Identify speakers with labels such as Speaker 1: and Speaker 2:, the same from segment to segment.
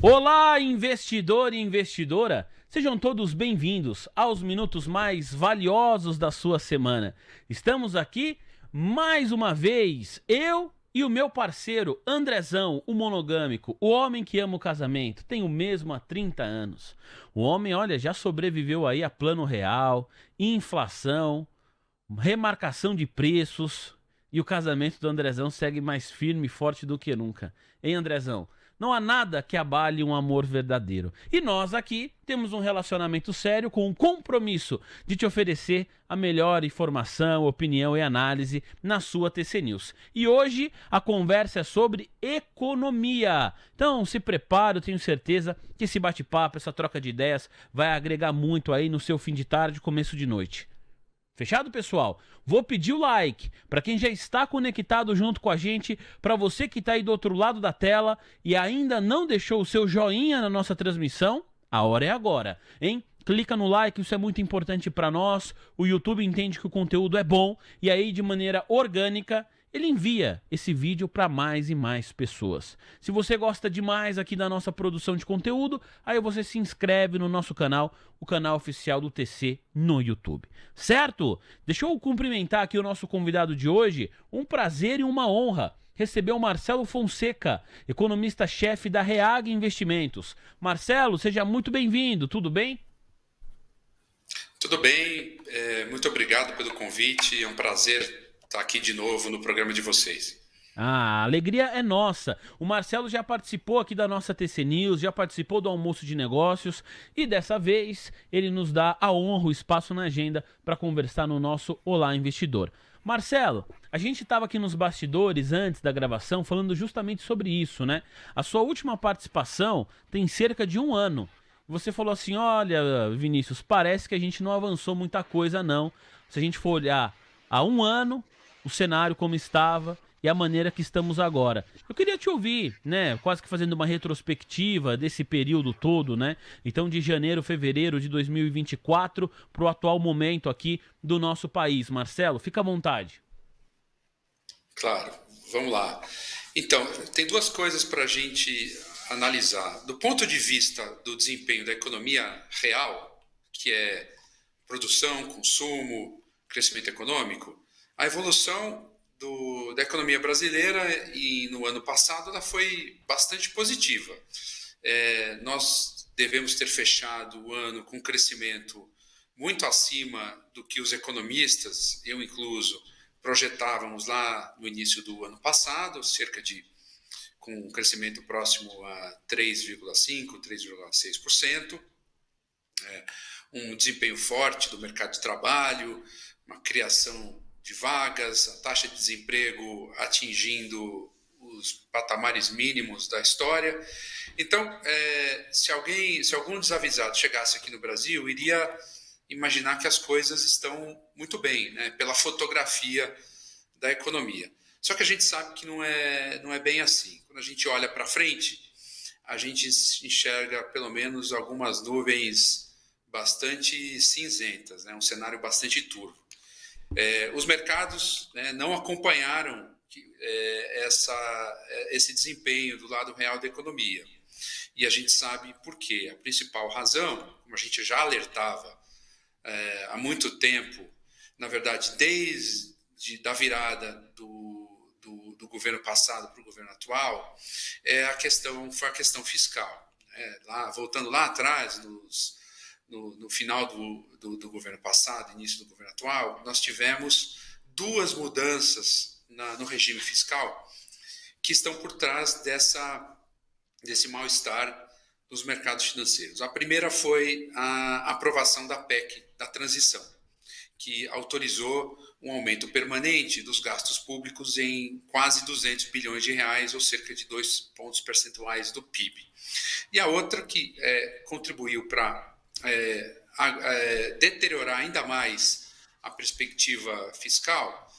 Speaker 1: Olá, investidor e investidora! Sejam todos bem-vindos aos minutos mais valiosos da sua semana. Estamos aqui mais uma vez, eu e o meu parceiro Andrezão, o monogâmico, o homem que ama o casamento, tem o mesmo há 30 anos. O homem, olha, já sobreviveu aí a plano real, inflação, remarcação de preços, e o casamento do Andrezão segue mais firme e forte do que nunca. Hein, Andrezão? Não há nada que abale um amor verdadeiro. E nós aqui temos um relacionamento sério com o compromisso de te oferecer a melhor informação, opinião e análise na sua TC News. E hoje a conversa é sobre economia. Então se prepare, eu tenho certeza que esse bate-papo, essa troca de ideias vai agregar muito aí no seu fim de tarde, começo de noite. Fechado, pessoal? Vou pedir o like para quem já está conectado junto com a gente, para você que está aí do outro lado da tela e ainda não deixou o seu joinha na nossa transmissão, a hora é agora, hein? Clica no like, isso é muito importante para nós. O YouTube entende que o conteúdo é bom e aí de maneira orgânica ele envia esse vídeo para mais e mais pessoas. Se você gosta demais aqui da nossa produção de conteúdo, aí você se inscreve no nosso canal, o canal oficial do TC no YouTube. Certo? Deixa eu cumprimentar aqui o nosso convidado de hoje. Um prazer e uma honra receber o Marcelo Fonseca, economista-chefe da Reag Investimentos. Marcelo, seja muito bem-vindo, tudo bem?
Speaker 2: Tudo bem, muito obrigado pelo convite, é um prazer estar aqui de novo no programa de vocês.
Speaker 1: Ah, a alegria é nossa. O Marcelo já participou aqui da nossa TC News, já participou do almoço de negócios e dessa vez ele nos dá a honra, o espaço na agenda para conversar no nosso Olá Investidor. Marcelo, a gente estava aqui nos bastidores antes da gravação falando justamente sobre isso, né? A sua última participação tem cerca de um ano. Você falou assim, olha, Vinícius, parece que a gente não avançou muita coisa não. Se a gente for olhar há um ano, o cenário como estava e a maneira que estamos agora. Eu queria te ouvir, né, quase que fazendo uma retrospectiva desse período todo, né? Então de janeiro, fevereiro de 2024 para o atual momento aqui do nosso país. Marcelo, fica à vontade.
Speaker 2: Claro, vamos lá. Então, tem duas coisas para a gente analisar. Do ponto de vista do desempenho da economia real, que é produção, consumo, crescimento econômico, a evolução da economia brasileira e no ano passado ela foi bastante positiva. Nós devemos ter fechado o ano com um crescimento muito acima do que os economistas, eu incluso, projetávamos lá no início do ano passado, com um crescimento próximo a 3,5%, 3,6%. Um desempenho forte do mercado de trabalho, uma criação de vagas, a taxa de desemprego atingindo os patamares mínimos da história. Então, se algum desavisado chegasse aqui no Brasil, iria imaginar que as coisas estão muito bem, né, pela fotografia da economia. Só que a gente sabe que não é bem assim. Quando a gente olha para frente, a gente enxerga pelo menos algumas nuvens bastante cinzentas, né, um cenário bastante turvo. Os mercados, né, não acompanharam esse desempenho do lado real da economia. E a gente sabe por quê. A principal razão, como a gente já alertava há muito tempo, na verdade, desde a virada do governo passado para o governo atual, foi a questão fiscal. Voltando lá atrás, no final do governo passado, início do governo atual, nós tivemos duas mudanças no regime fiscal que estão por trás desse mal-estar nos mercados financeiros. A primeira foi a aprovação da PEC, da transição, que autorizou um aumento permanente dos gastos públicos em quase 200 bilhões de reais, ou cerca de 2 pontos percentuais do PIB. E a outra que contribuiu para deteriorar ainda mais a perspectiva fiscal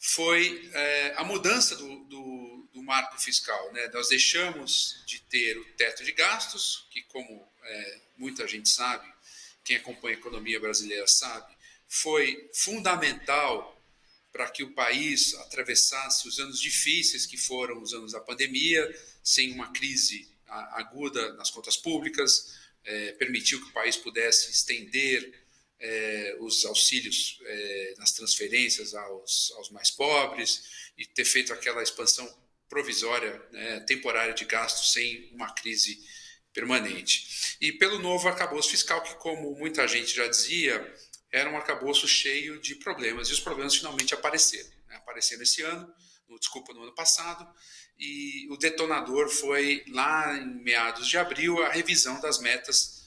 Speaker 2: foi a mudança do marco fiscal, né? Nós deixamos de ter o teto de gastos, que como muita gente sabe, quem acompanha a economia brasileira sabe, foi fundamental para que o país atravessasse os anos difíceis que foram os anos da pandemia, sem uma crise aguda nas contas públicas, permitiu que o país pudesse estender os auxílios nas transferências aos mais pobres e ter feito aquela expansão provisória, temporária de gastos sem uma crise permanente. E pelo novo arcabouço fiscal, que, como muita gente já dizia, era um arcabouço cheio de problemas, e os problemas finalmente apareceram. Apareceram esse ano, no ano passado, e o detonador foi, lá em meados de abril, a revisão das metas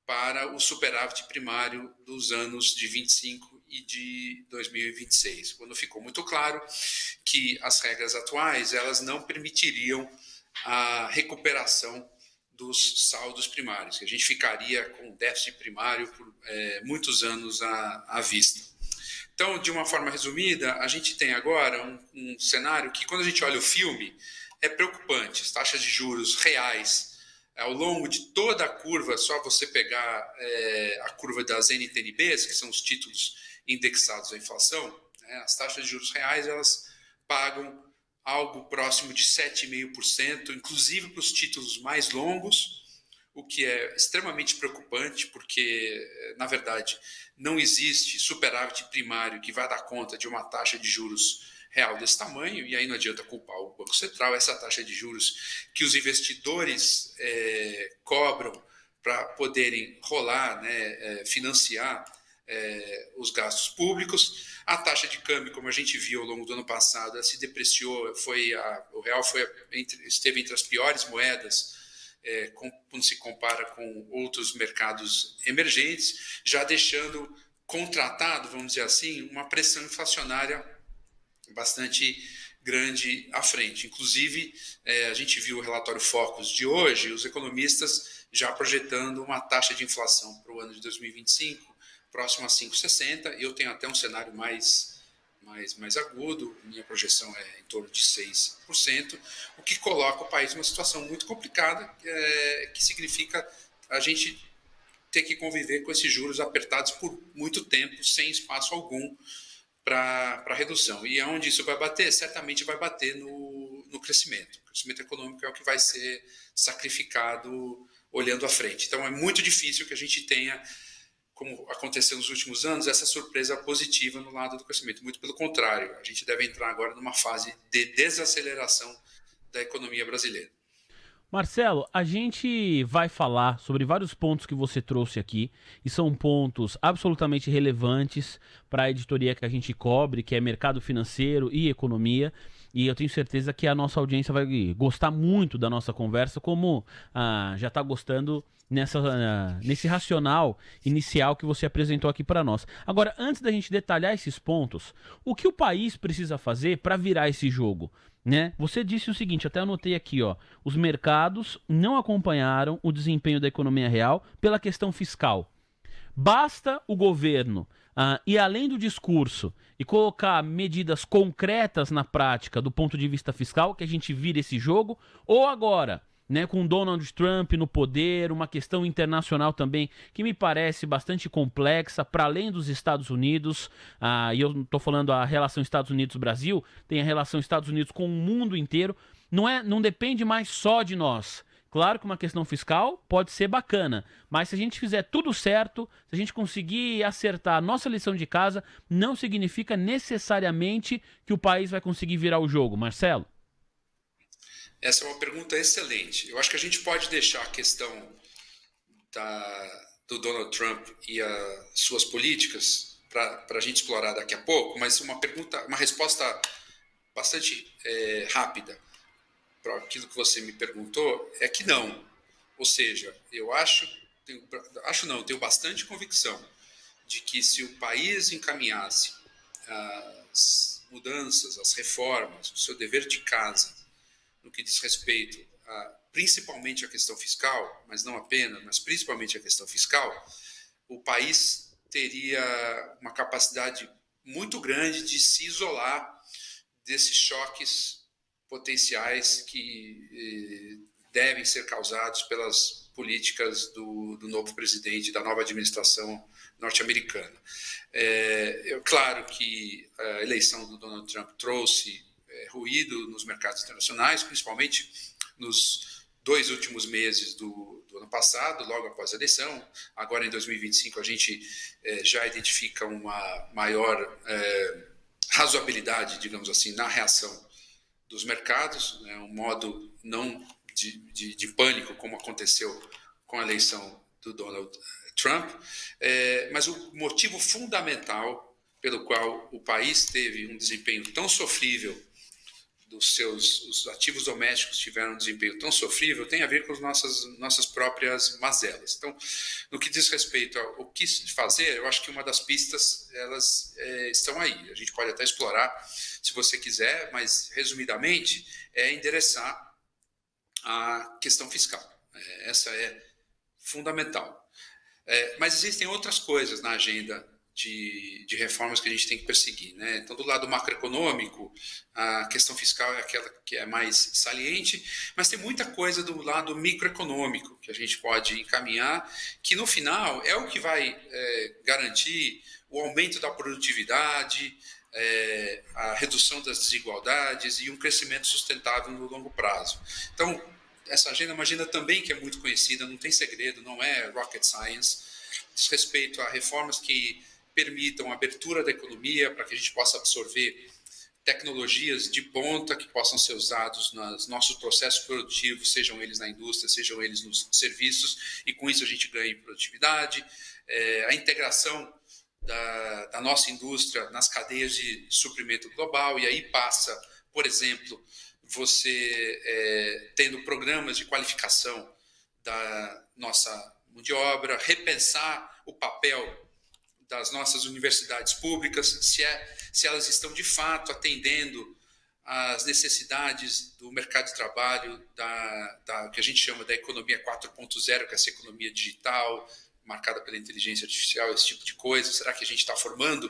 Speaker 2: para o superávit primário dos anos de 25 e de 2026, quando ficou muito claro que as regras atuais elas não permitiriam a recuperação dos saldos primários, que a gente ficaria com déficit primário por muitos anos à vista. Então, de uma forma resumida, a gente tem agora um cenário que, quando a gente olha o filme, é preocupante. As taxas de juros reais, ao longo de toda a curva, só você pegar a curva das NTNBs, que são os títulos indexados à inflação, as taxas de juros reais elas pagam algo próximo de 7,5%, inclusive para os títulos mais longos, o que é extremamente preocupante, porque, na verdade, não existe superávit primário que vai dar conta de uma taxa de juros real desse tamanho, e aí não adianta culpar o Banco Central, essa taxa de juros que os investidores cobram para poderem rolar, financiar os gastos públicos. A taxa de câmbio, como a gente viu ao longo do ano passado, ela se depreciou, o real esteve entre as piores moedas, quando se compara com outros mercados emergentes, já deixando contratado, vamos dizer assim, uma pressão inflacionária bastante grande à frente. Inclusive, a gente viu o relatório Focus de hoje, os economistas já projetando uma taxa de inflação para o ano de 2025 próximo a 5,60%. Eu tenho até um cenário mais agudo, minha projeção é em torno de 6%, o que coloca o país numa situação muito complicada, que significa a gente ter que conviver com esses juros apertados por muito tempo, sem espaço algum para redução. E onde isso vai bater? Certamente vai bater no crescimento. O crescimento econômico é o que vai ser sacrificado olhando à frente. Então, é muito difícil que a gente tenha, como aconteceu nos últimos anos, essa surpresa positiva no lado do crescimento. Muito pelo contrário, a gente deve entrar agora numa fase de desaceleração da economia brasileira.
Speaker 1: Marcelo, a gente vai falar sobre vários pontos que você trouxe aqui, e são pontos absolutamente relevantes para a editoria que a gente cobre, que é mercado financeiro e economia, e eu tenho certeza que a nossa audiência vai gostar muito da nossa conversa, como já está gostando nesse racional inicial que você apresentou aqui para nós. Agora, antes da gente detalhar esses pontos, o que o país precisa fazer para virar esse jogo? Você disse o seguinte, até anotei aqui, os mercados não acompanharam o desempenho da economia real pela questão fiscal. Basta o governo ir além do discurso e colocar medidas concretas na prática do ponto de vista fiscal que a gente vira esse jogo, ou agora, com Donald Trump no poder, uma questão internacional também que me parece bastante complexa, para além dos Estados Unidos, e eu não estou falando a relação Estados Unidos-Brasil, tem a relação Estados Unidos com o mundo inteiro, não depende mais só de nós. Claro que uma questão fiscal pode ser bacana, mas se a gente fizer tudo certo, se a gente conseguir acertar a nossa lição de casa, não significa necessariamente que o país vai conseguir virar o jogo. Marcelo?
Speaker 2: Essa é uma pergunta excelente. Eu acho que a gente pode deixar a questão do Donald Trump e as suas políticas para a gente explorar daqui a pouco, mas uma resposta bastante rápida para aquilo que você me perguntou é que não. Ou seja, eu tenho bastante convicção de que se o país encaminhasse as mudanças, as reformas, o seu dever de casa, no que diz respeito principalmente à questão fiscal, mas não apenas, mas principalmente à questão fiscal, o país teria uma capacidade muito grande de se isolar desses choques potenciais que devem ser causados pelas políticas do novo presidente, da nova administração norte-americana. Claro que a eleição do Donald Trump trouxe ruído nos mercados internacionais, principalmente nos 2 últimos meses do ano passado, logo após a eleição. Agora, em 2025, a gente já identifica uma maior razoabilidade, digamos assim, na reação dos mercados, né, um modo não de pânico, como aconteceu com a eleição do Donald Trump, mas o motivo fundamental pelo qual o país teve um desempenho tão sofrível, os ativos domésticos tiveram um desempenho tão sofrível, tem a ver com as nossas próprias mazelas. Então, no que diz respeito ao que fazer, eu acho que uma das pistas, elas estão aí. A gente pode até explorar, se você quiser, mas, resumidamente, é endereçar a questão fiscal. Essa é fundamental. Mas existem outras coisas na agenda de reformas que a gente tem que perseguir, né? Então, do lado macroeconômico, a questão fiscal é aquela que é mais saliente, mas tem muita coisa do lado microeconômico que a gente pode encaminhar, que no final é o que vai garantir o aumento da produtividade, a redução das desigualdades e um crescimento sustentável no longo prazo. Então, essa agenda é uma agenda também que é muito conhecida, não tem segredo, não é rocket science, diz respeito a reformas que permitam a abertura da economia para que a gente possa absorver tecnologias de ponta que possam ser usados nos nossos processos produtivos, sejam eles na indústria, sejam eles nos serviços, e com isso a gente ganha em produtividade, a integração da nossa indústria nas cadeias de suprimento global, e aí passa, por exemplo, você tendo programas de qualificação da nossa mão de obra, repensar o papel das nossas universidades públicas, se elas estão de fato atendendo às necessidades do mercado de trabalho, que a gente chama da economia 4.0, que é essa economia digital, marcada pela inteligência artificial, esse tipo de coisa. Será que a gente está formando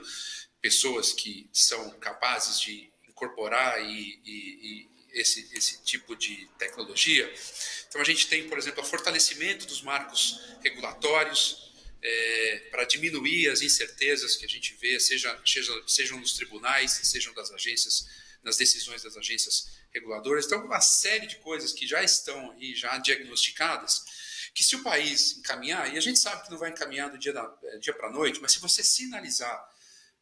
Speaker 2: pessoas que são capazes de incorporar esse tipo de tecnologia? Então, a gente tem, por exemplo, o fortalecimento dos marcos regulatórios para diminuir as incertezas que a gente vê, sejam nos tribunais, sejam nas decisões das agências reguladoras. Então, uma série de coisas que já estão aí, já diagnosticadas, que se o país encaminhar, e a gente sabe que não vai encaminhar do dia para a noite, mas se você sinalizar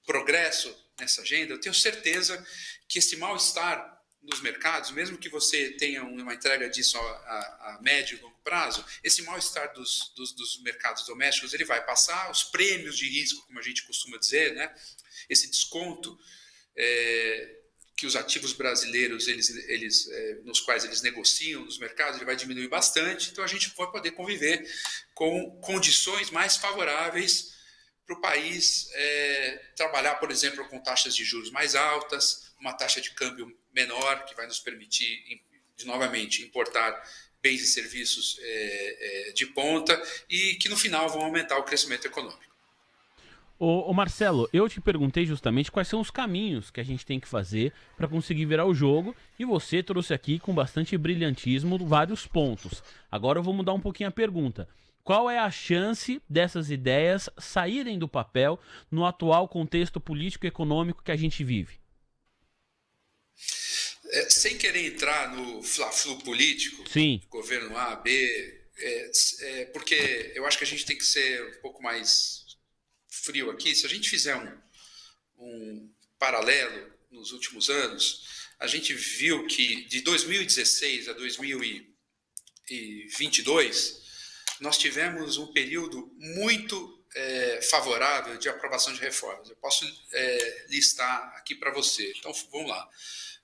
Speaker 2: progresso nessa agenda, eu tenho certeza que esse mal-estar nos mercados, mesmo que você tenha uma entrega disso a médio e longo prazo, esse mal-estar dos mercados domésticos, ele vai passar, os prêmios de risco, como a gente costuma dizer, né? Esse desconto que os ativos brasileiros, nos quais eles negociam nos mercados, ele vai diminuir bastante, então a gente vai poder conviver com condições mais favoráveis para o país trabalhar, por exemplo, com taxas de juros mais altas, uma taxa de câmbio menor, que vai nos permitir, novamente, importar bens e serviços de ponta e que, no final, vão aumentar o crescimento econômico.
Speaker 1: Ô Marcelo, eu te perguntei justamente quais são os caminhos que a gente tem que fazer para conseguir virar o jogo, e você trouxe aqui com bastante brilhantismo vários pontos. Agora eu vou mudar um pouquinho a pergunta. Qual é a chance dessas ideias saírem do papel no atual contexto político e econômico que a gente vive?
Speaker 2: Sem querer entrar no fla-flu político,
Speaker 1: Sim,
Speaker 2: governo A, B, porque eu acho que a gente tem que ser um pouco mais frio aqui. Se a gente fizer um paralelo nos últimos anos, a gente viu que de 2016 a 2022, nós tivemos um período muito favorável de aprovação de reformas. Eu posso listar aqui para você. Então, vamos lá.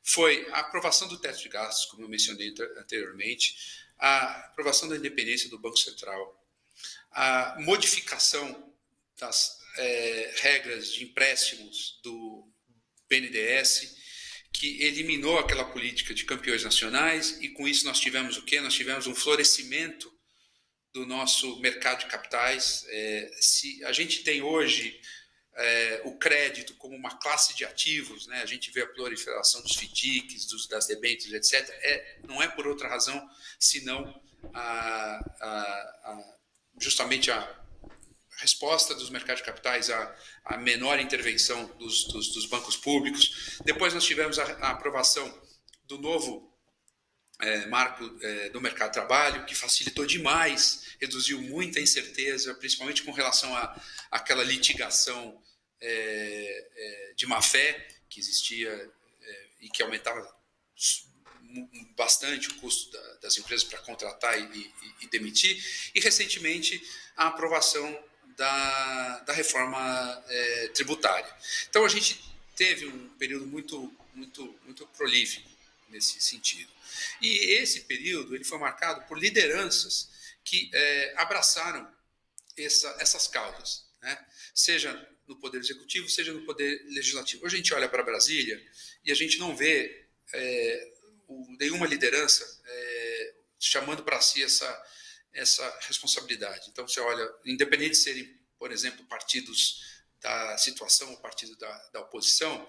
Speaker 2: Foi a aprovação do teto de gastos, como eu mencionei anteriormente, a aprovação da independência do Banco Central, a modificação das regras de empréstimos do BNDES, que eliminou aquela política de campeões nacionais, e com isso nós tivemos o quê? Nós tivemos um florescimento do nosso mercado de capitais. Se a gente tem hoje o crédito como uma classe de ativos, né? A gente vê a proliferação dos FDICs, das debêntures, etc. Não é por outra razão, senão justamente a resposta dos mercados de capitais à menor intervenção dos bancos públicos. Depois nós tivemos a aprovação do novo marco do mercado de trabalho, que facilitou demais, reduziu muita incerteza, principalmente com relação àquela litigação de má-fé que existia e que aumentava bastante o custo das empresas para contratar e demitir, e recentemente a aprovação da reforma tributária. Então a gente teve um período muito prolífico nesse sentido. E esse período ele foi marcado por lideranças que abraçaram essas causas, né? Seja no Poder Executivo, seja no Poder Legislativo. Hoje a gente olha para Brasília e a gente não vê nenhuma liderança chamando para si essa responsabilidade. Então você olha, independente de serem, por exemplo, partidos da situação, o partido da oposição,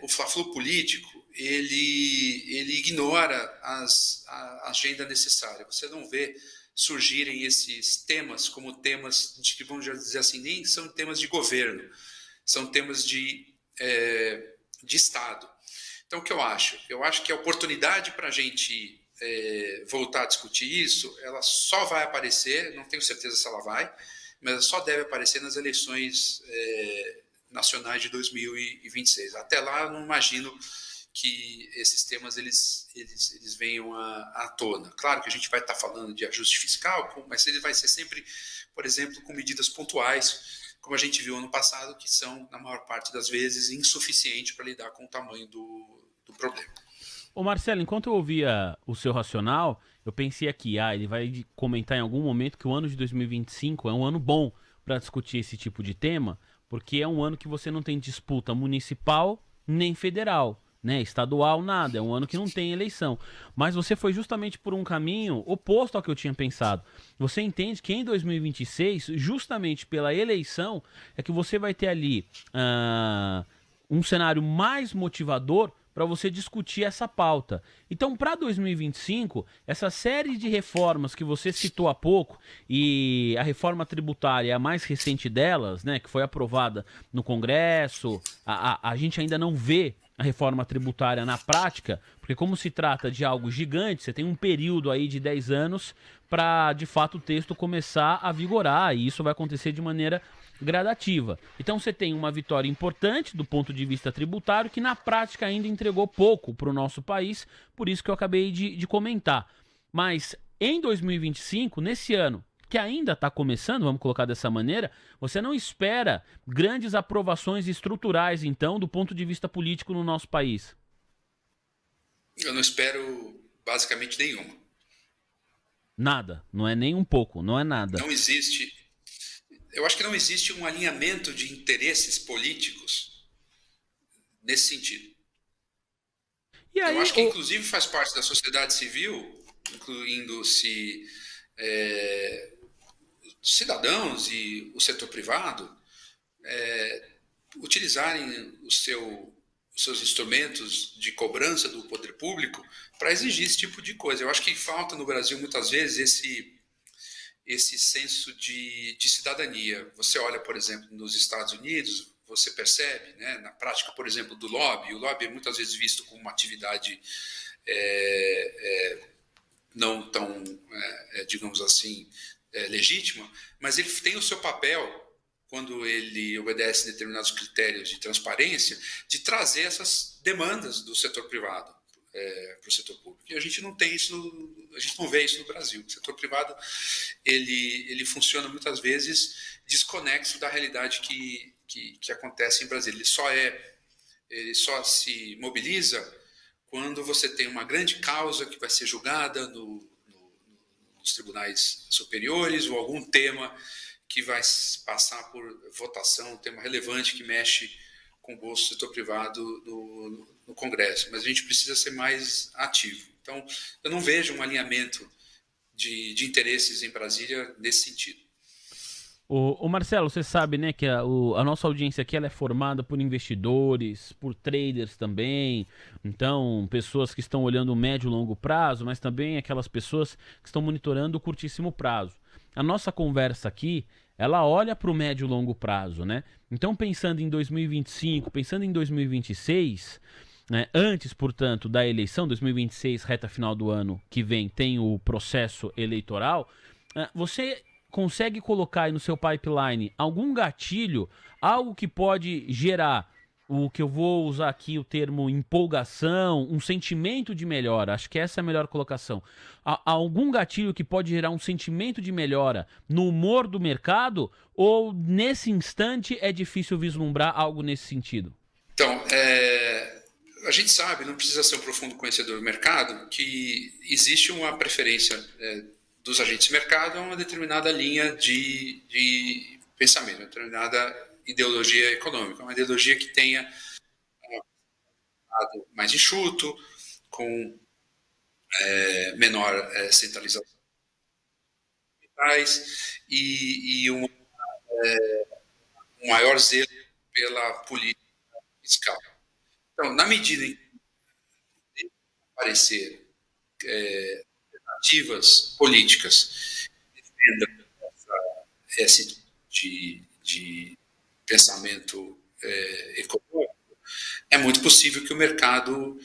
Speaker 2: o fla-flu político ele ignora a agenda necessária. Você não vê surgirem esses temas como temas que, vamos dizer assim, nem são temas de governo, são temas de Estado. Então, o que eu acho? Eu acho que a oportunidade para a gente voltar a discutir isso, ela só vai aparecer, não tenho certeza se ela vai, mas só deve aparecer nas eleições nacionais de 2026. Até lá, eu não imagino que esses temas eles venham à tona. Claro que a gente vai estar falando de ajuste fiscal, mas ele vai ser sempre, por exemplo, com medidas pontuais, como a gente viu ano passado, que são, na maior parte das vezes, insuficientes para lidar com o tamanho do problema.
Speaker 1: Ô Marcelo, enquanto eu ouvia o seu racional, eu pensei aqui, ele vai comentar em algum momento que o ano de 2025 é um ano bom para discutir esse tipo de tema, porque é um ano que você não tem disputa municipal nem federal, né? Estadual, nada, é um ano que não tem eleição. Mas você foi justamente por um caminho oposto ao que eu tinha pensado. Você entende que em 2026, justamente pela eleição, é que você vai ter ali um cenário mais motivador para você discutir essa pauta. Então, para 2025, essa série de reformas que você citou há pouco, e a reforma tributária é a mais recente delas, né, que foi aprovada no Congresso, a gente ainda não vê a reforma tributária na prática, porque como se trata de algo gigante, você tem um período aí de 10 anos para, de fato, o texto começar a vigorar, e isso vai acontecer de maneira gradativa. Então você tem uma vitória importante do ponto de vista tributário que na prática ainda entregou pouco para o nosso país, por isso que eu acabei de comentar. Mas em 2025, nesse ano, que ainda está começando, vamos colocar dessa maneira, você não espera grandes aprovações estruturais, então, do ponto de vista político no nosso país?
Speaker 2: Eu não espero basicamente nenhuma.
Speaker 1: Nada, não é nem um pouco, não é nada.
Speaker 2: Não existe. Eu acho que não existe um alinhamento de interesses políticos nesse sentido.
Speaker 1: E aí,
Speaker 2: eu acho que, inclusive, faz parte da sociedade civil, incluindo-se cidadãos e o setor privado, utilizarem os seus instrumentos de cobrança do poder público para exigir esse tipo de coisa. Eu acho que falta no Brasil, muitas vezes, esse senso de cidadania. Você olha, por exemplo, nos Estados Unidos, você percebe, né, na prática, por exemplo, do lobby. O lobby é muitas vezes visto como uma atividade não tão, digamos assim, legítima, mas ele tem o seu papel, quando ele obedece determinados critérios de transparência, de trazer essas demandas do setor privado para o setor público. E a gente não tem isso, a gente não vê isso no Brasil. O setor privado ele funciona muitas vezes desconexo da realidade que acontece em Brasília. Ele só se mobiliza quando você tem uma grande causa que vai ser julgada nos tribunais superiores, ou algum tema que vai passar por votação, um tema relevante que mexe com o bolso do setor privado no Congresso. Mas a gente precisa ser mais ativo. Então, eu não vejo um alinhamento de interesses em Brasília nesse sentido.
Speaker 1: O Marcelo, você sabe, né, que a nossa audiência aqui ela é formada por investidores, por traders também, então pessoas que estão olhando o médio e longo prazo, mas também aquelas pessoas que estão monitorando o curtíssimo prazo. A nossa conversa aqui, ela olha para o médio e longo prazo, né? Então, pensando em 2025, pensando em 2026, né? Antes, portanto, da eleição, 2026, reta final do ano que vem, tem o processo eleitoral. Você consegue colocar aí no seu pipeline algum gatilho, algo que pode gerar o que eu vou usar aqui o termo empolgação, um sentimento de melhora, acho que essa é a melhor colocação. Algum gatilho que pode gerar um sentimento de melhora no humor do mercado, ou nesse instante é difícil vislumbrar algo nesse sentido?
Speaker 2: Então, a gente sabe, não precisa ser um profundo conhecedor do mercado, que existe uma preferência dos agentes de mercado a uma determinada linha de pensamento, uma determinada ideologia econômica, uma ideologia que tenha um lado mais enxuto, com menor centralização e um maior zelo pela política fiscal. Então, na medida em que aparecer alternativas políticas que defendam esse tipo de pensamento econômico, é muito possível que o mercado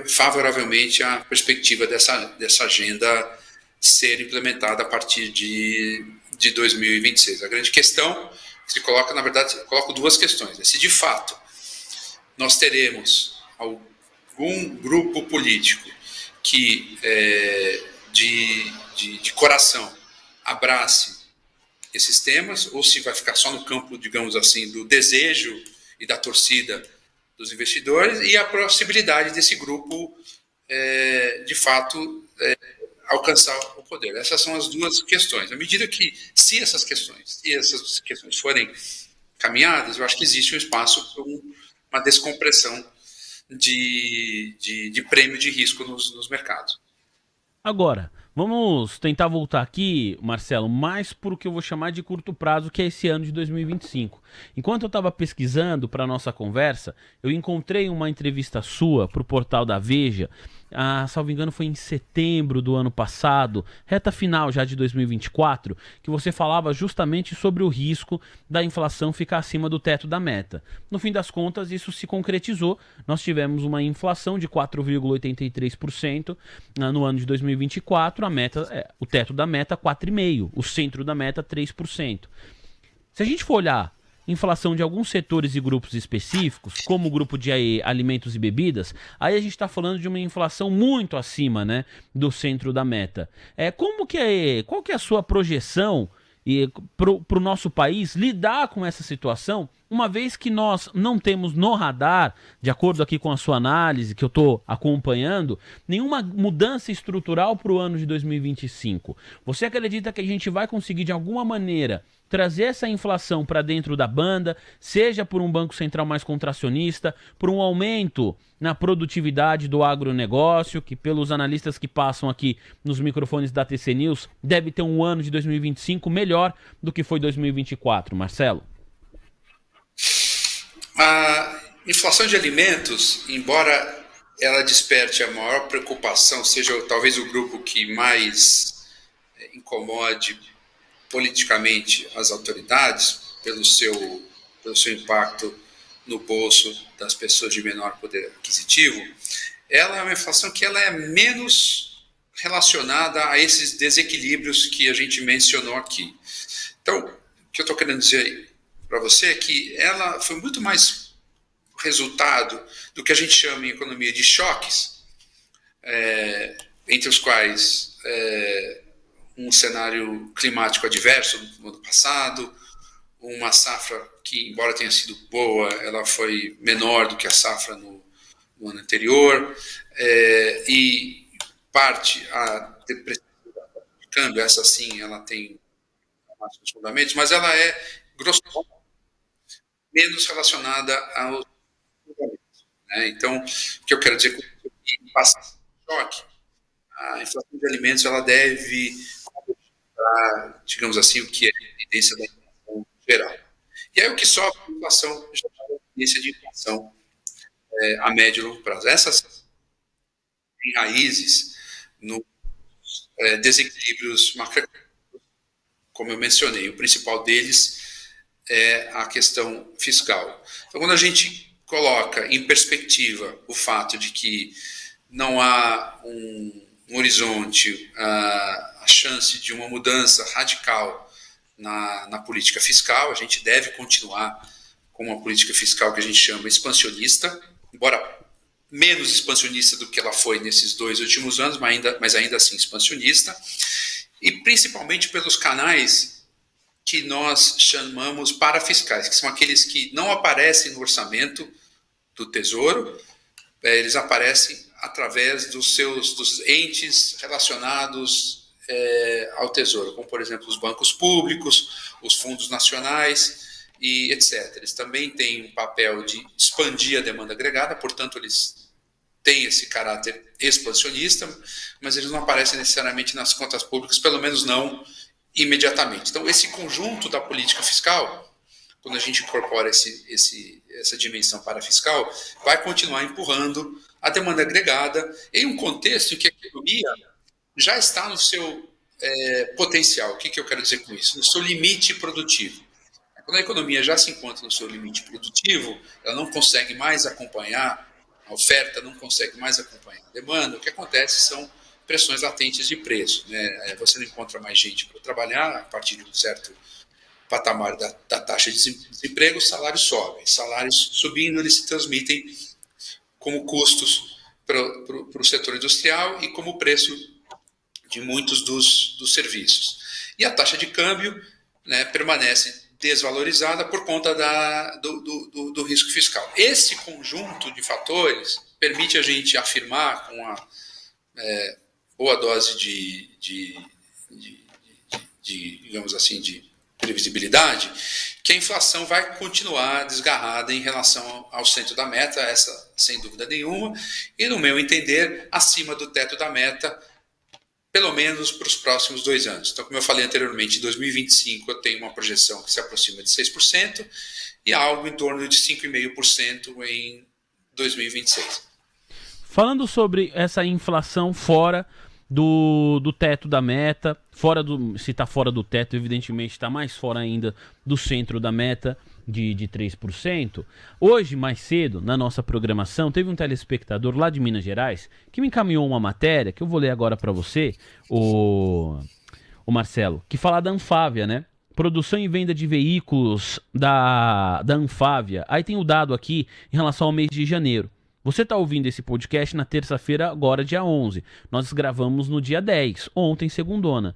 Speaker 2: favoravelmente à perspectiva dessa agenda ser implementada a partir de 2026. A grande questão que se coloca, na verdade, coloco duas questões. Se de fato nós teremos algum grupo político que de coração abrace esses temas, ou se vai ficar só no campo, digamos assim, do desejo e da torcida dos investidores, e a possibilidade desse grupo, de fato, alcançar o poder. Essas são as duas questões. À medida que, se essas questões forem caminhadas, eu acho que existe um espaço para uma descompressão de prêmio de risco nos mercados.
Speaker 1: Agora, vamos tentar voltar aqui, Marcelo, mais por o que eu vou chamar de curto prazo, que é esse ano de 2025. Enquanto eu estava pesquisando para a nossa conversa, eu encontrei uma entrevista sua para o portal da Veja. Salvo engano, foi em setembro do ano passado, reta final já de 2024, que você falava justamente sobre o risco da inflação ficar acima do teto da meta. No fim das contas, isso se concretizou. Nós tivemos uma inflação de 4,83% no ano de 2024, o teto da meta 4,5%, o centro da meta 3%. Se a gente for olhar inflação de alguns setores e grupos específicos, como o grupo de alimentos e bebidas, aí a gente está falando de uma inflação muito acima, né, do centro da meta. Qual que é a sua projeção para o nosso país lidar com essa situação, uma vez que nós não temos no radar, de acordo aqui com a sua análise, que eu estou acompanhando, nenhuma mudança estrutural para o ano de 2025. Você acredita que a gente vai conseguir, de alguma maneira, trazer essa inflação para dentro da banda, seja por um Banco Central mais contracionista, por um aumento na produtividade do agronegócio, que pelos analistas que passam aqui nos microfones da TC News, deve ter um ano de 2025 melhor do que foi 2024, Marcelo?
Speaker 2: A inflação de alimentos, embora ela desperte a maior preocupação, seja talvez o grupo que mais incomode politicamente as autoridades pelo seu impacto no bolso das pessoas de menor poder aquisitivo, ela é uma inflação que ela é menos relacionada a esses desequilíbrios que a gente mencionou aqui. Então, o que eu estou querendo dizer para você é que ela foi muito mais resultado do que a gente chama em economia de choques, entre os quais um cenário climático adverso no ano passado, uma safra que, embora tenha sido boa, ela foi menor do que a safra no ano anterior, e parte a depreciação de câmbio, essa sim, ela tem mais fundamentos, mas ela é, grosso modo, menos relacionada aos fundamentos, né? Então, o que eu quero dizer com que passa choque, a inflação de alimentos ela deve, digamos assim, o que é a tendência da inflação geral. E aí o que sofre a inflação já é a tendência de inflação a médio e longo prazo. Essas têm raízes nos desequilíbrios macroeconômicos, como eu mencionei. O principal deles é a questão fiscal. Então, quando a gente coloca em perspectiva o fato de que não há um horizonte, a chance de uma mudança radical na política fiscal. A gente deve continuar com uma política fiscal que a gente chama expansionista, embora menos expansionista do que ela foi nesses 2 últimos anos, mas ainda assim expansionista, e principalmente pelos canais que nós chamamos parafiscais, que são aqueles que não aparecem no orçamento do Tesouro, eles aparecem através dos entes relacionados ao Tesouro, como, por exemplo, os bancos públicos, os fundos nacionais e etc. Eles também têm um papel de expandir a demanda agregada, portanto, eles têm esse caráter expansionista, mas eles não aparecem necessariamente nas contas públicas, pelo menos não imediatamente. Então, esse conjunto da política fiscal, quando a gente incorpora essa dimensão parafiscal, vai continuar empurrando a demanda agregada em um contexto em que a economia já está no seu potencial. O que eu quero dizer com isso? No seu limite produtivo. Quando a economia já se encontra no seu limite produtivo, ela não consegue mais acompanhar, a oferta não consegue mais acompanhar a demanda, o que acontece são pressões latentes de preço. Né? Você não encontra mais gente para trabalhar, a partir de um certo patamar da taxa de desemprego, os salários sobem. Salários subindo, eles se transmitem como custos para o setor industrial e como preço de muitos dos serviços. E a taxa de câmbio, né, permanece desvalorizada por conta do risco fiscal. Esse conjunto de fatores permite a gente afirmar com uma boa dose digamos assim, de previsibilidade, que a inflação vai continuar desgarrada em relação ao centro da meta, essa sem dúvida nenhuma, e no meu entender, acima do teto da meta, pelo menos para os próximos 2 anos. Então, como eu falei anteriormente, em 2025 eu tenho uma projeção que se aproxima de 6% e algo em torno de 5,5% em 2026.
Speaker 1: Falando sobre essa inflação fora do teto da meta, se está fora do teto, evidentemente está mais fora ainda do centro da meta de 3%. Hoje, mais cedo, na nossa programação, teve um telespectador lá de Minas Gerais que me encaminhou uma matéria, que eu vou ler agora para você, o Marcelo, que fala da Anfávia, né? Produção e venda de veículos da Anfávia. Aí tem o dado aqui em relação ao mês de janeiro. Você está ouvindo esse podcast na terça-feira, agora dia 11. Nós gravamos no dia 10, ontem, segundona.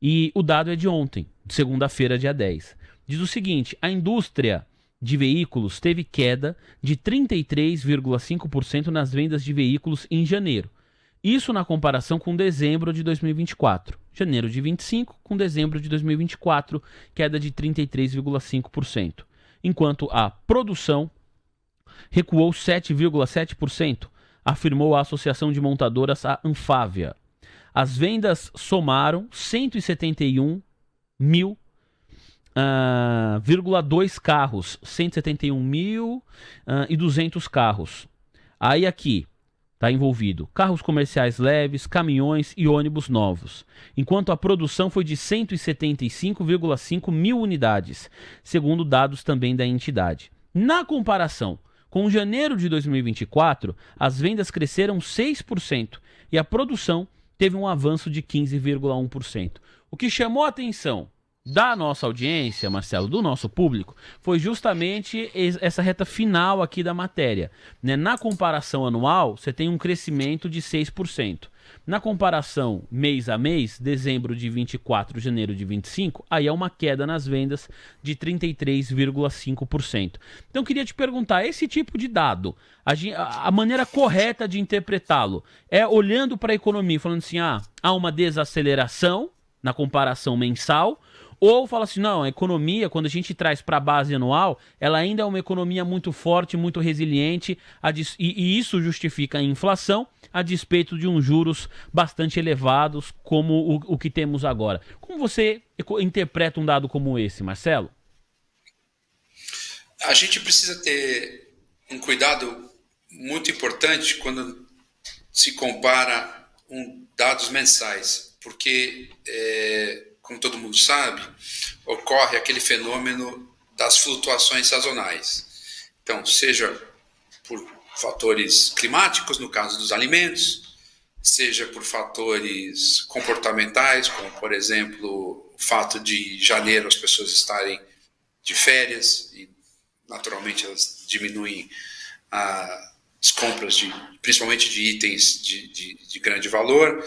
Speaker 1: E o dado é de ontem, segunda-feira, dia 10. Diz o seguinte: a indústria de veículos teve queda de 33,5% nas vendas de veículos em janeiro. Isso na comparação com dezembro de 2024. Janeiro de 25 com dezembro de 2024, queda de 33,5%. Enquanto a produção recuou 7,7%, afirmou a Associação de Montadoras, a Anfávia. As vendas somaram 171.000,2 carros, 171.200 carros. Aí aqui está envolvido carros comerciais leves, caminhões e ônibus novos, enquanto a produção foi de 175,5 mil unidades, segundo dados também da entidade. Na comparação com janeiro de 2024, as vendas cresceram 6% e a produção teve um avanço de 15,1%. O que chamou a atenção da nossa audiência, Marcelo, do nosso público, foi justamente essa reta final aqui da matéria. Né? Na comparação anual, você tem um crescimento de 6%. Na comparação mês a mês, dezembro de 24, janeiro de 25, aí é uma queda nas vendas de 33,5%. Então, eu queria te perguntar, esse tipo de dado, a maneira correta de interpretá-lo é olhando para a economia, falando assim, há uma desaceleração na comparação mensal, ou fala assim, não, a economia, quando a gente traz para a base anual, ela ainda é uma economia muito forte, muito resiliente, e isso justifica a inflação, a despeito de uns juros bastante elevados, como o que temos agora. Como você interpreta um dado como esse, Marcelo?
Speaker 2: A gente precisa ter um cuidado muito importante quando se compara dados mensais, porque como todo mundo sabe, ocorre aquele fenômeno das flutuações sazonais. Então, seja por fatores climáticos, no caso dos alimentos, seja por fatores comportamentais, como, por exemplo, o fato de janeiro as pessoas estarem de férias e, naturalmente, elas diminuem as compras, principalmente de itens de grande valor.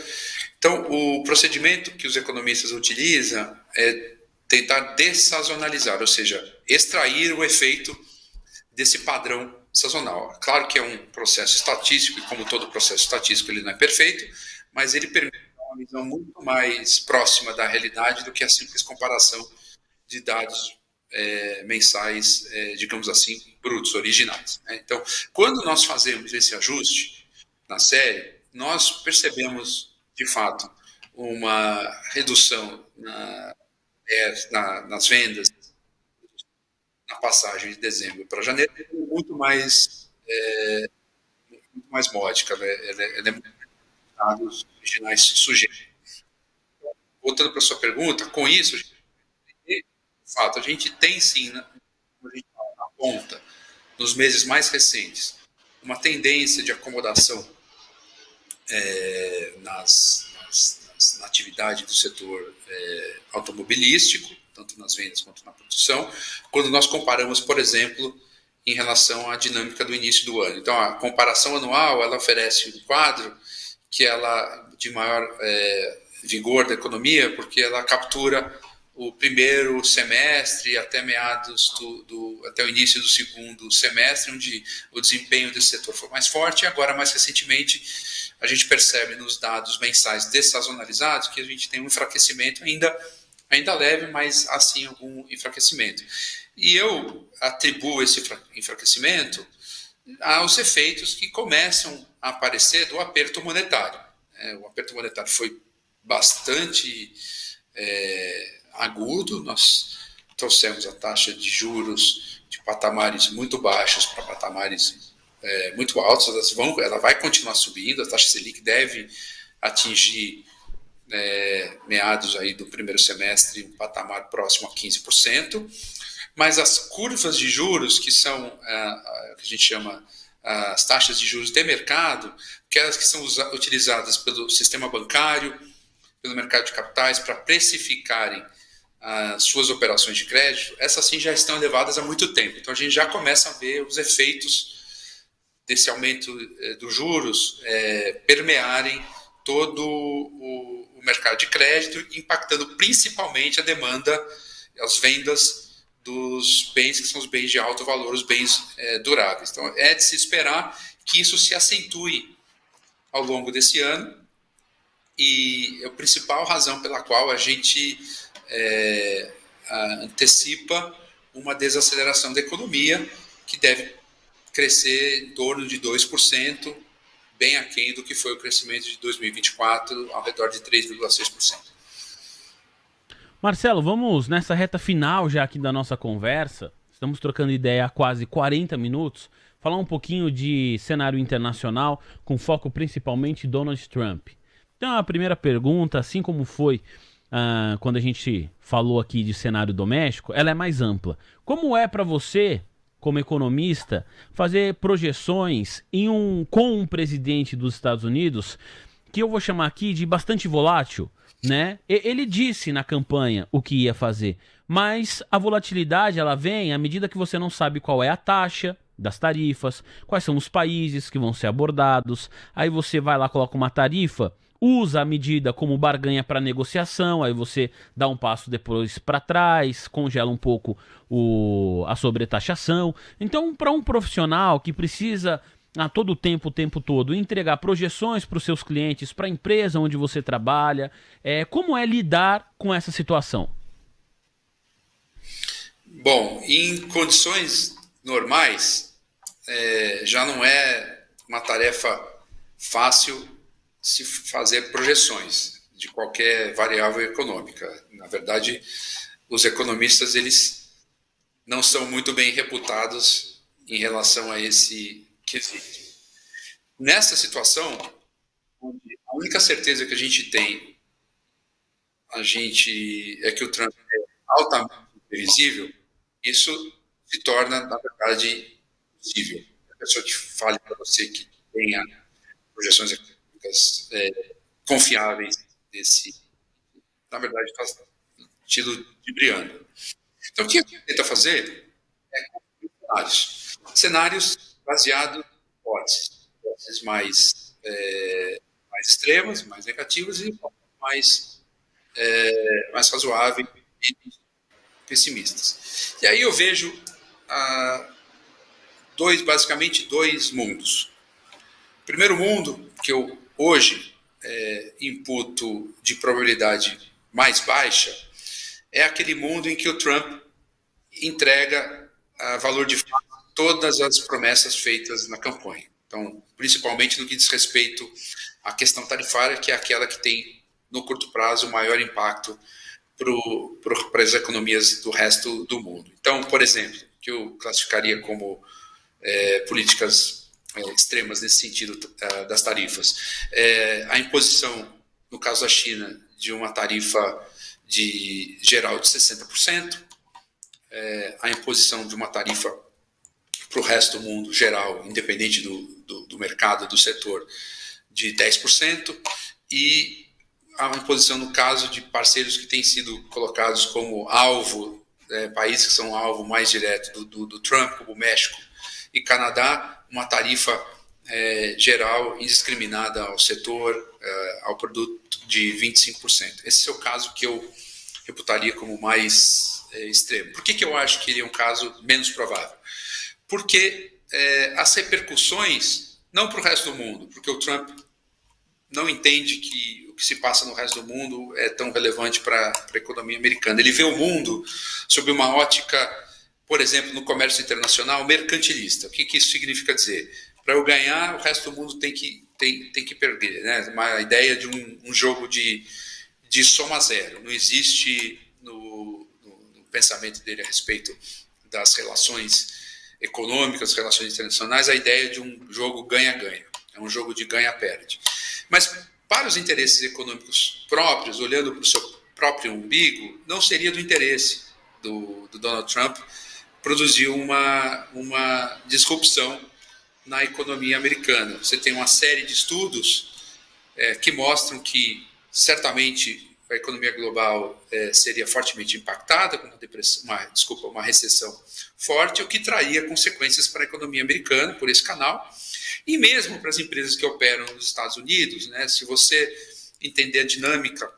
Speaker 2: Então, o procedimento que os economistas utilizam é tentar dessazonalizar, ou seja, extrair o efeito desse padrão sazonal. Claro que é um processo estatístico, e como todo processo estatístico ele não é perfeito, mas ele permite uma visão muito mais próxima da realidade do que a simples comparação de dados mensais, digamos assim, brutos, originais. Então, quando nós fazemos esse ajuste na série, nós percebemos, de fato, uma redução nas vendas na passagem de dezembro para janeiro muito mais módica, né? Ela é muito dados originais sujeitos. Voltando para a sua pergunta, com isso, de fato, a gente tem sim, como a gente aponta, nos meses mais recentes, uma tendência de acomodação na atividade do setor automobilístico, tanto nas vendas quanto na produção, quando nós comparamos, por exemplo, em relação à dinâmica do início do ano. Então, a comparação anual, ela oferece um quadro que ela de maior vigor da economia, porque ela captura o primeiro semestre até meados até o início do segundo semestre, onde o desempenho desse setor foi mais forte, e agora, mais recentemente, a gente percebe nos dados mensais dessazonalizados que a gente tem um enfraquecimento ainda leve, mas assim algum enfraquecimento. E eu atribuo esse enfraquecimento aos efeitos que começam a aparecer do aperto monetário. O aperto monetário foi bastante agudo, nós trouxemos a taxa de juros de patamares muito baixos para patamares muito altos, ela vai continuar subindo, a taxa Selic deve atingir meados aí do primeiro semestre um patamar próximo a 15%, mas as curvas de juros, que são que a gente chama as taxas de juros de mercado, aquelas que são utilizadas pelo sistema bancário, pelo mercado de capitais para precificarem as suas operações de crédito, essas sim já estão elevadas há muito tempo. Então a gente já começa a ver os efeitos desse aumento dos juros permearem todo o mercado de crédito, impactando principalmente a demanda, as vendas dos bens que são os bens de alto valor, os bens duráveis. Então é de se esperar que isso se acentue ao longo desse ano, e a principal razão pela qual a gente antecipa uma desaceleração da economia, que deve crescer em torno de 2%, bem aquém do que foi o crescimento de 2024, ao redor de 3,6%.
Speaker 1: Marcelo, vamos nessa reta final já aqui da nossa conversa, estamos trocando ideia há quase 40 minutos, falar um pouquinho de cenário internacional, com foco principalmente em Donald Trump. Então a primeira pergunta, assim como foi quando a gente falou aqui de cenário doméstico, ela é mais ampla. Como é para você, como economista, fazer projeções com um presidente dos Estados Unidos, que eu vou chamar aqui de bastante volátil, né? Ele disse na campanha o que ia fazer, mas a volatilidade ela vem à medida que você não sabe qual é a taxa das tarifas, quais são os países que vão ser abordados, aí você vai lá, coloca uma tarifa, usa a medida como barganha para negociação, aí você dá um passo depois para trás, congela um pouco a sobretaxação. Então, para um profissional que precisa a todo tempo, o tempo todo, entregar projeções para os seus clientes, para a empresa onde você trabalha, como é lidar com essa situação?
Speaker 2: Bom, em condições normais, já não é uma tarefa fácil se fazer projeções de qualquer variável econômica. Na verdade, os economistas eles não são muito bem reputados em relação a esse quesito. Nessa situação, a única certeza que a gente tem é que o Trump é altamente imprevisível. Isso se torna, na verdade, possível. pessoa que fale para você que tenha projeções econômicas confiáveis desse, na verdade, faz estilo de Briano. Então, o que a gente tenta fazer é construir cenários baseados em hipóteses mais extremas, mais negativas e mais razoáveis e pessimistas. E aí eu vejo basicamente dois mundos. O primeiro mundo, que eu hoje imputo de probabilidade mais baixa, é aquele mundo em que o Trump entrega a valor de fato todas as promessas feitas na campanha. Então, principalmente no que diz respeito à questão tarifária, que é aquela que tem, no curto prazo, o maior impacto para as economias do resto do mundo. Então, por exemplo, que eu classificaria como políticas extremas nesse sentido das tarifas, a imposição, no caso da China, de uma tarifa geral de 60%, a imposição de uma tarifa para o resto do mundo geral, independente do mercado, do setor, de 10%, e a imposição, no caso de parceiros que têm sido colocados como alvo, países que são alvo mais direto do Trump, como México e Canadá, uma tarifa geral indiscriminada ao setor, ao produto de 25%. Esse é o caso que eu reputaria como mais extremo. Por que eu acho que ele é um caso menos provável? Porque as repercussões, não para o resto do mundo, porque o Trump não entende que o que se passa no resto do mundo é tão relevante para a economia americana. Ele vê o mundo sob uma ótica, por exemplo, no comércio internacional, mercantilista. O que isso significa dizer? Para eu ganhar, o resto do mundo tem que perder, né? Uma ideia de um jogo de soma zero. Não existe no pensamento dele a respeito das relações econômicas, relações internacionais, a ideia de um jogo ganha-ganha. É um jogo de ganha-perde. Mas para os interesses econômicos próprios, olhando para o seu próprio umbigo, não seria do interesse do Donald Trump produzir uma disrupção na economia americana. Você tem uma série de estudos que mostram que certamente a economia global seria fortemente impactada com uma recessão forte, o que traria consequências para a economia americana por esse canal, e mesmo para as empresas que operam nos Estados Unidos, né? Se você entender a dinâmica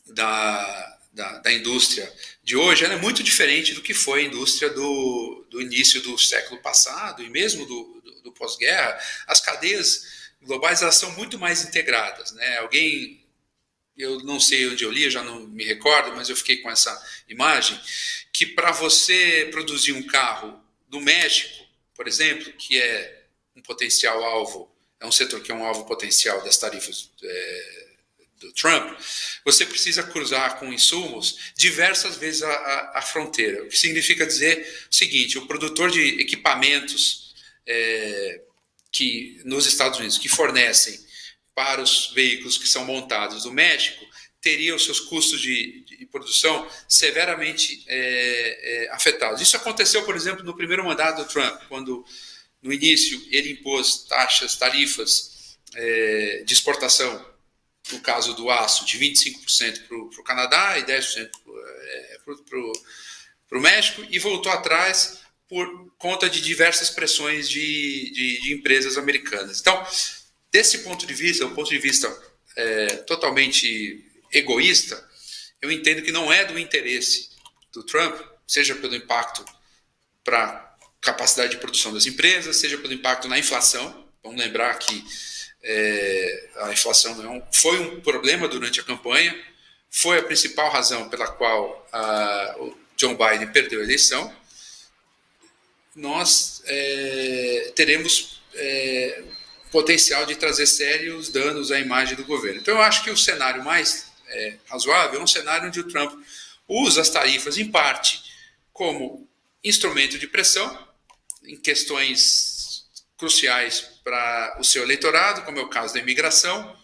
Speaker 2: da indústria de hoje, ela é muito diferente do que foi a indústria do início do século passado e mesmo do pós-guerra. As cadeias globais, elas são muito mais integradas, né? Eu não sei onde eu li, eu já não me recordo, mas eu fiquei com essa imagem, que para você produzir um carro no México, por exemplo, que é um potencial alvo, é um setor que é um alvo potencial das tarifas do Trump, você precisa cruzar com insumos diversas vezes a fronteira, o que significa dizer o seguinte: o produtor de equipamentos que nos Estados Unidos que fornecem para os veículos que são montados no México, teria os seus custos de produção severamente afetados. Isso aconteceu, por exemplo, no primeiro mandato do Trump, quando, no início, ele impôs tarifas de exportação, no caso do aço, de 25% para o Canadá e 10% para o México, e voltou atrás por conta de diversas pressões de empresas americanas. Então, desse ponto de vista, um ponto de vista totalmente egoísta, eu entendo que não é do interesse do Trump, seja pelo impacto para a capacidade de produção das empresas, seja pelo impacto na inflação. Vamos lembrar que a inflação foi um problema durante a campanha, foi a principal razão pela qual o Joe Biden perdeu a eleição. Nós teremos potencial de trazer sérios danos à imagem do governo. Então, eu acho que o cenário mais razoável é um cenário onde o Trump usa as tarifas, em parte, como instrumento de pressão em questões cruciais para o seu eleitorado, como é o caso da imigração,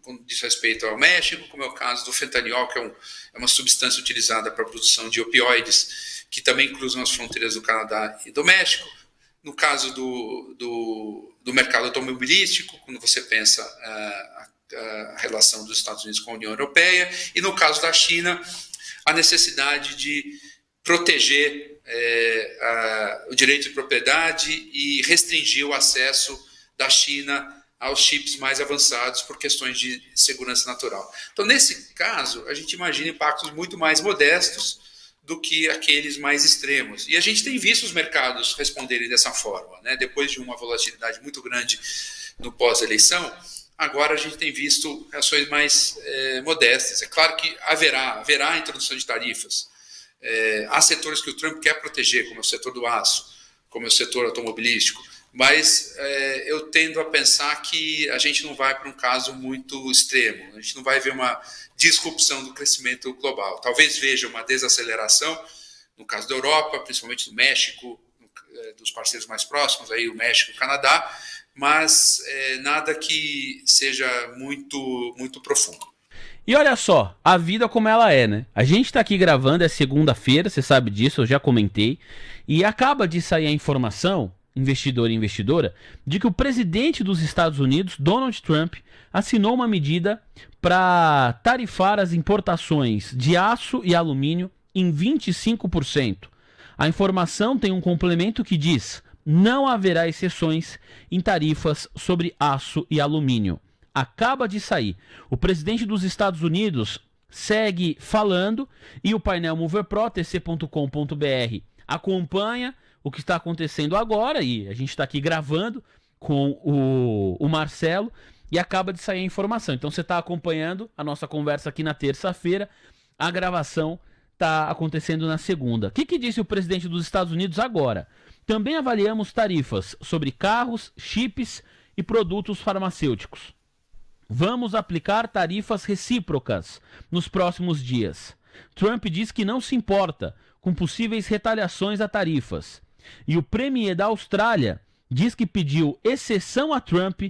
Speaker 2: quando diz respeito ao México, como é o caso do fentanyl, que é uma substância utilizada para a produção de opioides, que também cruzam as fronteiras do Canadá e do México. no caso do mercado automobilístico, quando você pensa a relação dos Estados Unidos com a União Europeia, e no caso da China, a necessidade de proteger o direito de propriedade e restringir o acesso da China aos chips mais avançados por questões de segurança natural. Então, nesse caso, a gente imagina impactos muito mais modestos do que aqueles mais extremos. E a gente tem visto os mercados responderem dessa forma, né? Depois de uma volatilidade muito grande no pós-eleição, agora a gente tem visto reações mais modestas. É claro que haverá a introdução de tarifas. Há setores que o Trump quer proteger, como é o setor do aço, como é o setor automobilístico, mas eu tendo a pensar que a gente não vai para um caso muito extremo, a gente não vai ver uma disrupção do crescimento global. Talvez veja uma desaceleração, no caso da Europa, principalmente do México, dos parceiros mais próximos, aí o México e o Canadá, mas nada que seja muito profundo.
Speaker 1: E olha só, a vida como ela é, né? A gente tá aqui gravando, é segunda-feira, você sabe disso, eu já comentei, e acaba de sair a informação, investidor e investidora, de que o presidente dos Estados Unidos, Donald Trump, assinou uma medida para tarifar as importações de aço e alumínio em 25%. A informação tem um complemento que diz: não haverá exceções em tarifas sobre aço e alumínio. Acaba de sair. O presidente dos Estados Unidos segue falando e o painel Mover Pro, tc.com.br, acompanha o que está acontecendo agora, e a gente está aqui gravando com o Marcelo, e acaba de sair a informação. Então você está acompanhando a nossa conversa aqui na terça-feira, a gravação está acontecendo na segunda. O que disse o presidente dos Estados Unidos agora? Também avaliamos tarifas sobre carros, chips e produtos farmacêuticos. Vamos aplicar tarifas recíprocas nos próximos dias. Trump diz que não se importa com possíveis retaliações a tarifas. E o premier da Austrália diz que pediu exceção a Trump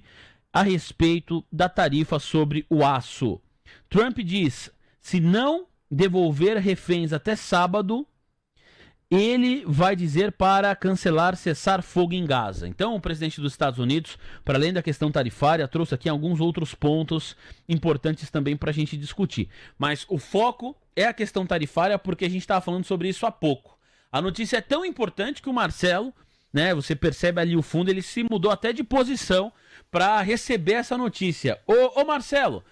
Speaker 1: a respeito da tarifa sobre o aço. Trump diz: se não devolver reféns até sábado, ele vai dizer para cancelar cessar fogo em Gaza. Então, o presidente dos Estados Unidos, para além da questão tarifária, trouxe aqui alguns outros pontos importantes também para a gente discutir. Mas o foco é a questão tarifária, porque a gente estava falando sobre isso há pouco. A notícia é tão importante que o Marcelo, né, você percebe ali o fundo, ele se mudou até de posição para receber essa notícia. Ô Marcelo,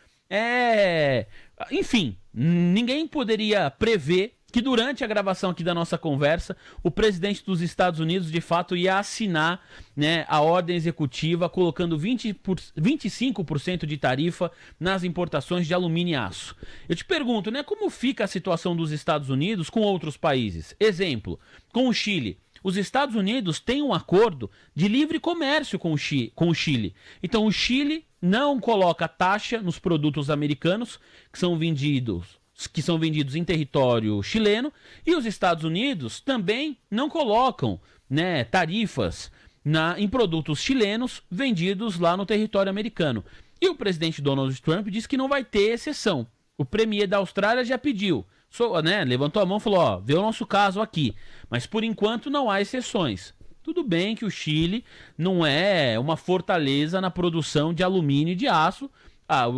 Speaker 1: enfim, ninguém poderia prever que durante a gravação aqui da nossa conversa, o presidente dos Estados Unidos, de fato, ia assinar, né, a ordem executiva colocando 25% de tarifa nas importações de alumínio e aço. Eu te pergunto, né, como fica a situação dos Estados Unidos com outros países? Exemplo, com o Chile. Os Estados Unidos têm um acordo de livre comércio com o Chile. Então, o Chile não coloca taxa nos produtos americanos que são vendidos em território chileno, e os Estados Unidos também não colocam, né, tarifas em produtos chilenos vendidos lá no território americano. E o presidente Donald Trump disse que não vai ter exceção. O premier da Austrália já pediu, levantou a mão e falou: ó, vê o nosso caso aqui, mas por enquanto não há exceções. Tudo bem que o Chile não é uma fortaleza na produção de alumínio e de aço. A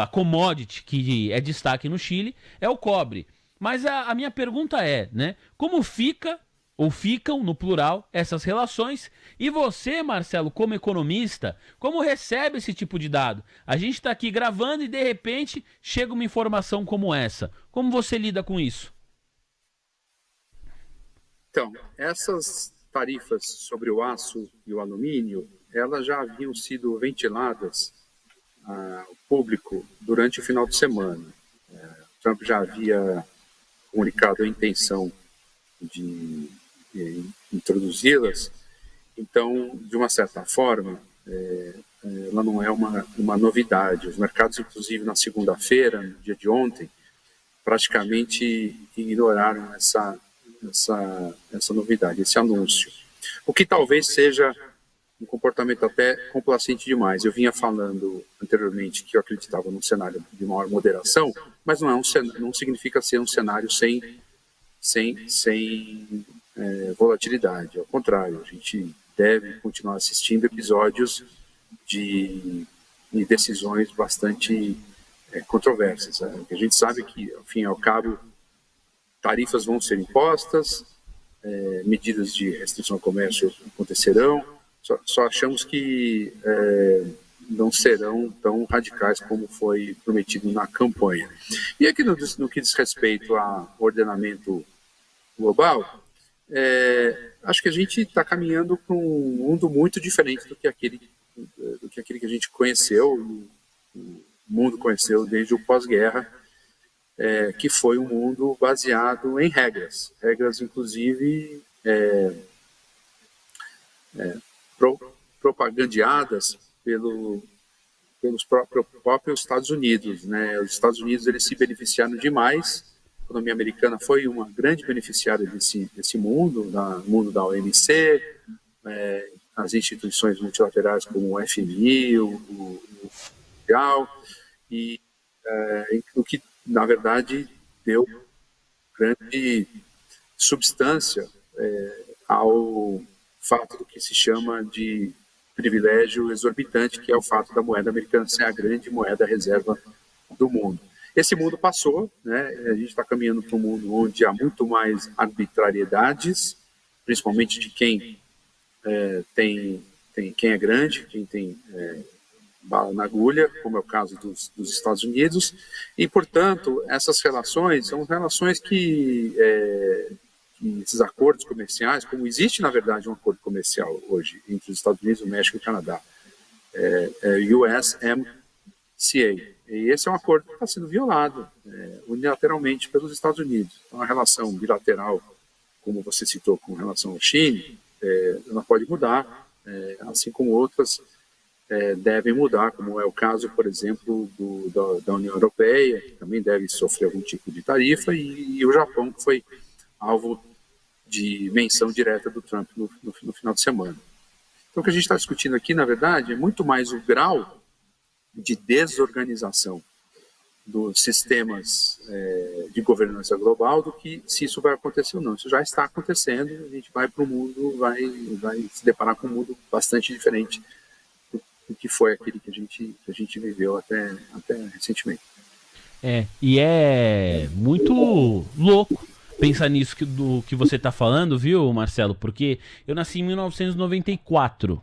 Speaker 1: commodity que é destaque no Chile é o cobre. Mas a minha pergunta é, né, como ficam no plural essas relações? E você, Marcelo, como economista, como recebe esse tipo de dado? A gente está aqui gravando e de repente chega uma informação como essa. Como você lida com isso?
Speaker 3: Então, essas tarifas sobre o aço e o alumínio, elas já haviam sido ventiladas ao público durante o final de semana. Trump já havia comunicado a intenção de introduzi-las, então, de uma certa forma, ela não é uma novidade. Os mercados, inclusive, na segunda-feira, no dia de ontem, praticamente ignoraram essa novidade, esse anúncio. O que talvez seja um comportamento até complacente demais. Eu vinha falando anteriormente que eu acreditava num cenário de maior moderação, mas não significa ser um cenário sem volatilidade. Ao contrário, a gente deve continuar assistindo episódios de decisões bastante controversas. A gente sabe que, ao fim e ao cabo, tarifas vão ser impostas, medidas de restrição ao comércio acontecerão, só achamos que não serão tão radicais como foi prometido na campanha. E aqui no que diz respeito ao ordenamento global, acho que a gente está caminhando para um mundo muito diferente do que aquele que a gente conheceu, o mundo conheceu desde o pós-guerra, que foi um mundo baseado em regras inclusive propagandeadas pelos próprios Estados Unidos, né? Os Estados Unidos eles se beneficiaram demais. A economia americana foi uma grande beneficiária desse mundo da OMC, as instituições multilaterais como o FMI, o Mundial, e o que, na verdade, deu grande substância ao fato do que se chama de privilégio exorbitante, que é o fato da moeda americana ser a grande moeda reserva do mundo. Esse mundo passou, né? A gente está caminhando para um mundo onde há muito mais arbitrariedades, principalmente de quem quem é grande, quem tem bala na agulha, como é o caso dos Estados Unidos, e, portanto, essas relações são relações que esses acordos comerciais, como existe, na verdade, um acordo comercial hoje entre os Estados Unidos, o México e o Canadá, USMCA, e esse é um acordo que está sendo violado unilateralmente pelos Estados Unidos. Então, a relação bilateral, como você citou, com relação ao Chile, ela pode mudar, assim como outras devem mudar, como é o caso, por exemplo, da União Europeia, que também deve sofrer algum tipo de tarifa, e o Japão, que foi alvo de menção direta do Trump no final de semana. Então, o que a gente está discutindo aqui, na verdade, é muito mais o grau de desorganização dos sistemas de governança global do que se isso vai acontecer ou não. Isso já está acontecendo, a gente vai para o mundo, vai se deparar com um mundo bastante diferente do que foi aquele que a gente viveu até recentemente.
Speaker 1: E é muito louco pensar nisso do que você está falando, viu, Marcelo? Porque eu nasci em 1994,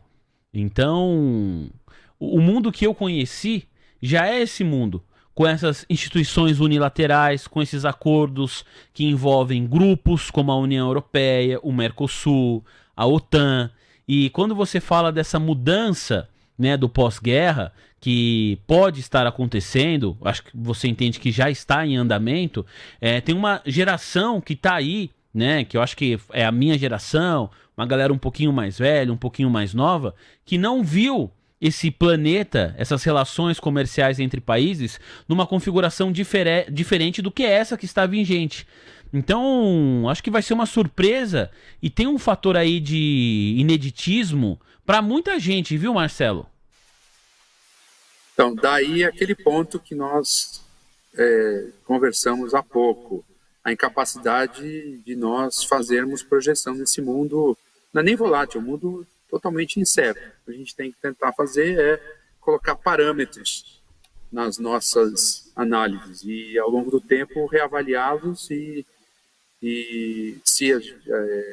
Speaker 1: então o mundo que eu conheci já é esse mundo, com essas instituições unilaterais, com esses acordos que envolvem grupos como a União Europeia, o Mercosul, a OTAN. E quando você fala dessa mudança, né, do pós-guerra, que pode estar acontecendo, acho que você entende que já está em andamento, tem uma geração que está aí, né, que eu acho que é a minha geração, uma galera um pouquinho mais velha, um pouquinho mais nova, que não viu esse planeta, essas relações comerciais entre países, numa configuração diferente do que essa que está vigente. Então, acho que vai ser uma surpresa e tem um fator aí de ineditismo para muita gente, viu, Marcelo?
Speaker 3: Então, daí aquele ponto que nós conversamos há pouco, a incapacidade de nós fazermos projeção nesse mundo, não é nem volátil, é um mundo totalmente incerto. O que a gente tem que tentar fazer é colocar parâmetros nas nossas análises e, ao longo do tempo, reavaliá-los e se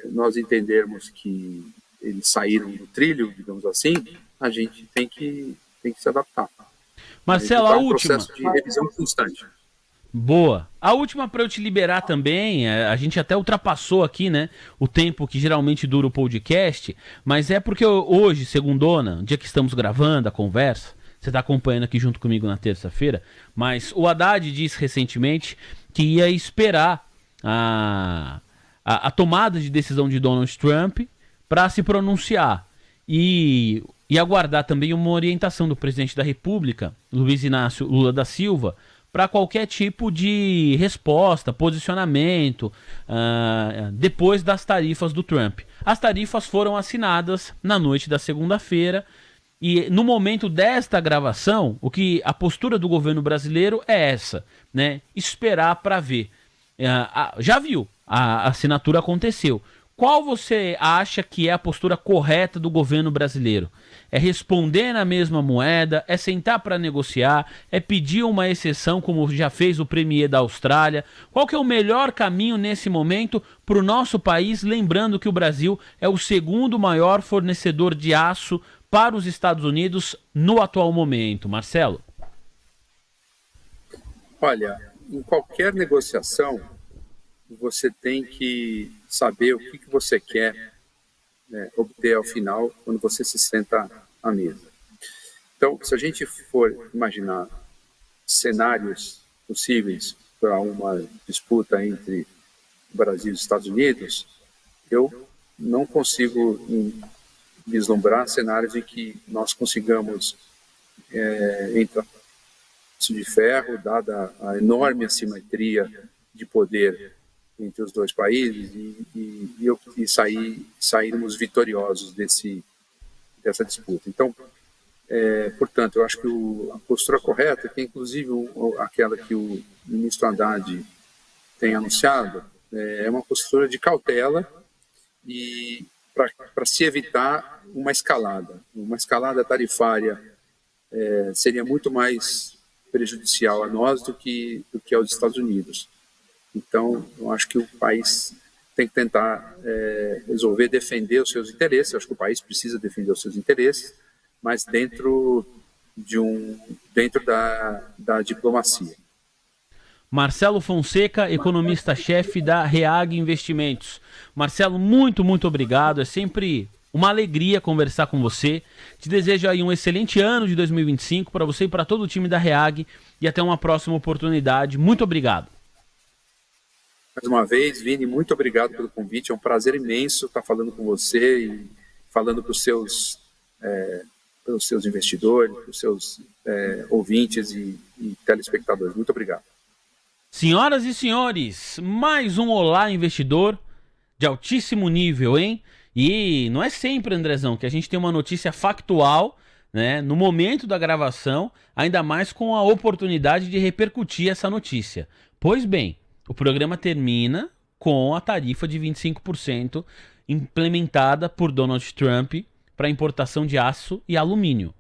Speaker 3: nós entendermos que eles saíram do trilho, digamos assim, a gente tem que se adaptar.
Speaker 1: Marcelo, a última.
Speaker 3: Processo de revisão constante.
Speaker 1: Boa. A última para eu te liberar também, a gente até ultrapassou aqui, né, o tempo que geralmente dura o podcast, mas é porque hoje, segundona, dia que estamos gravando a conversa, você está acompanhando aqui junto comigo na terça-feira, mas o Haddad disse recentemente que ia esperar a tomada de decisão de Donald Trump para se pronunciar e aguardar também uma orientação do presidente da República, Luiz Inácio Lula da Silva, para qualquer tipo de resposta, posicionamento, depois das tarifas do Trump. As tarifas foram assinadas na noite da segunda-feira e no momento desta gravação, a postura do governo brasileiro é essa, né? Esperar para ver. Já viu, a assinatura aconteceu. qual você acha que é a postura correta do governo brasileiro? É responder na mesma moeda? É sentar para negociar? É pedir uma exceção, como já fez o premier da Austrália? Qual que é o melhor caminho nesse momento para o nosso país? Lembrando que o Brasil é o segundo maior fornecedor de aço para os Estados Unidos no atual momento. Marcelo?
Speaker 3: Olha, em qualquer negociação, você tem que saber o que você quer, né, obter ao final quando você se senta à mesa. Então, se a gente for imaginar cenários possíveis para uma disputa entre o Brasil e os Estados Unidos, eu não consigo vislumbrar cenários em que nós consigamos entrar de ferro, dada a enorme assimetria de poder entre os dois países e sairmos vitoriosos dessa disputa. Então, portanto, eu acho que a postura correta, que é inclusive aquela que o ministro Haddad tem anunciado, é uma postura de cautela e para se evitar uma escalada. Uma escalada tarifária seria muito mais prejudicial a nós do que aos Estados Unidos. Então, eu acho que o país tem que tentar resolver defender os seus interesses. Eu acho que o país precisa defender os seus interesses, mas dentro da diplomacia.
Speaker 1: Marcelo Fonseca, economista-chefe da REAG Investimentos. Marcelo, muito, muito obrigado. É sempre uma alegria conversar com você. Te desejo aí um excelente ano de 2025 para você e para todo o time da REAG e até uma próxima oportunidade. Muito obrigado.
Speaker 3: Mais uma vez, Vini, muito obrigado pelo convite. É um prazer imenso estar falando com você e falando para os seus investidores, para os seus ouvintes e telespectadores. Muito obrigado.
Speaker 1: Senhoras e senhores, mais um Olá Investidor de altíssimo nível, hein? E não é sempre, Andrezão, que a gente tem uma notícia factual, né, no momento da gravação, ainda mais com a oportunidade de repercutir essa notícia. Pois bem, o programa termina com a tarifa de 25% implementada por Donald Trump para importação de aço e alumínio.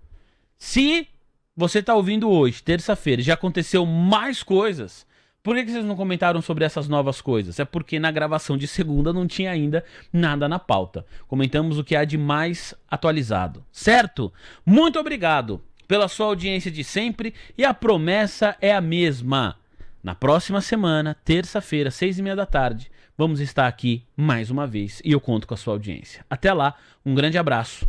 Speaker 1: Se você está ouvindo hoje, terça-feira, já aconteceu mais coisas, por que vocês não comentaram sobre essas novas coisas? É porque na gravação de segunda não tinha ainda nada na pauta. Comentamos o que há de mais atualizado, certo? Muito obrigado pela sua audiência de sempre e a promessa é a mesma. Na próxima semana, terça-feira, 6h30 da tarde, vamos estar aqui mais uma vez e eu conto com a sua audiência. Até lá, um grande abraço.